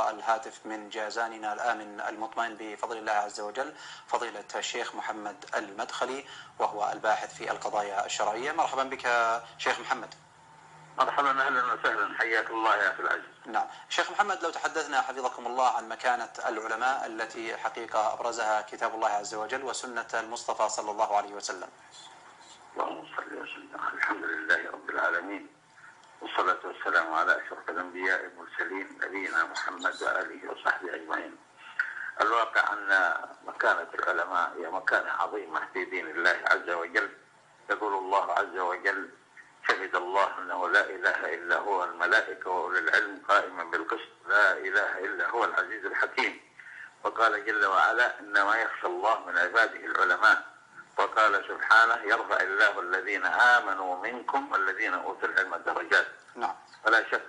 عبر الهاتف من جازاننا الآمن المطمئن بفضل الله عز وجل فضيلة الشيخ محمد المدخلي، وهو الباحث في القضايا الشرعية. مرحبا بك شيخ محمد. مرحبا، اهلا وسهلا، حياك الله يا اخي العزيز. نعم شيخ محمد، لو تحدثنا حفظكم الله عن مكانة العلماء التي حقيقة أبرزها كتاب الله عز وجل وسنة المصطفى صلى الله عليه وسلم. اللهم صل وسلم. الحمد لله رب العالمين، والصلاة والسلام على أشرف الأنبياء والمرسلين نبينا محمد وآله وصحبه أجمعين. الواقع أن مكانة العلماء هي مكانة عظيمة في دين الله عز وجل. يقول الله عز وجل: شهد الله أنه لا إله إلا هو الملائكة وأولي العلم قائما بالقسط لا إله إلا هو العزيز الحكيم. وقال جل وعلا: إنما يخشى الله من عباده العلماء. وقال سبحانه: يرفع الله الذين آمنوا منكم والذين أوتوا العلم درجات. نعم. ولا شك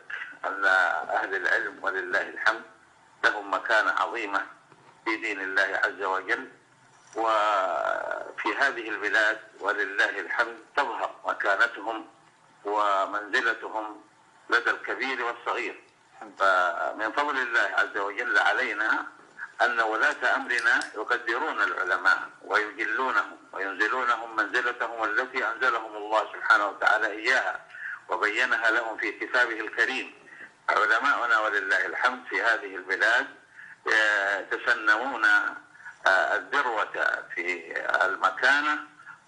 أن أهل العلم ولله الحمد لهم مكانة عظيمة في دين الله عز وجل، وفي هذه البلاد ولله الحمد تظهر مكانتهم ومنزلتهم لدى الكبير والصغير. فمن فضل الله عز وجل علينا أن ولاة أمرنا يقدرون العلماء ويجلونهم وينزلونهم منزلتهم التي أنزلهم الله سبحانه وتعالى إياها وبينها لهم في كتابه الكريم. علماؤنا ولله الحمد في هذه البلاد يتسنمون الذروة في المكانة،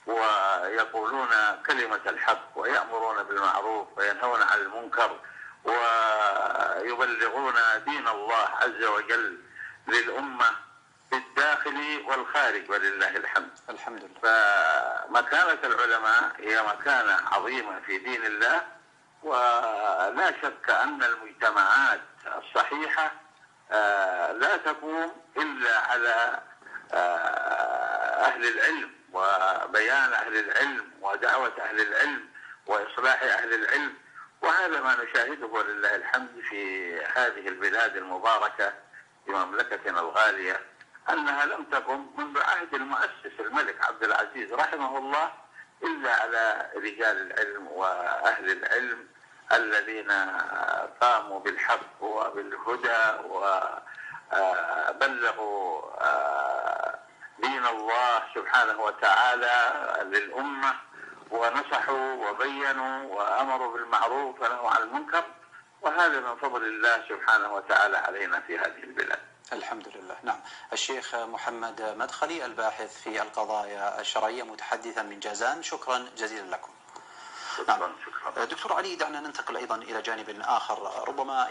ويقولون كلمة الحق ويأمرون بالمعروف وينهون عن المنكر ويبلغون دين الله عز وجل للأمة في الداخل والخارج ولله الحمد. الحمد لله. فمكانة العلماء هي مكانة عظيمة في دين الله، ولا شك أن المجتمعات الصحيحة لا تقوم إلا على أهل العلم وبيان أهل العلم ودعوة أهل العلم وإصلاح أهل العلم. وهذا ما نشاهده ولله الحمد في هذه البلاد المباركة في مملكتنا الغالية، أنها لم تقم منذ عهد المؤسس الملك عبد العزيز رحمه الله إلا على رجال العلم وأهل العلم الذين قاموا بالحق وبالهدى وبلغوا دين الله سبحانه وتعالى للأمة، ونصحوا وبينوا وأمروا بالمعروف ونهوا عن المنكر. وهذا من فضل الله سبحانه وتعالى علينا في هذه البلاد. الحمد لله. نعم. الشيخ محمد مدخلي الباحث في القضايا الشرعية متحدثا من جازان، شكرا جزيلا لكم. شكرا. نعم. دكتور علي، دعنا ننتقل أيضا إلى جانب آخر ربما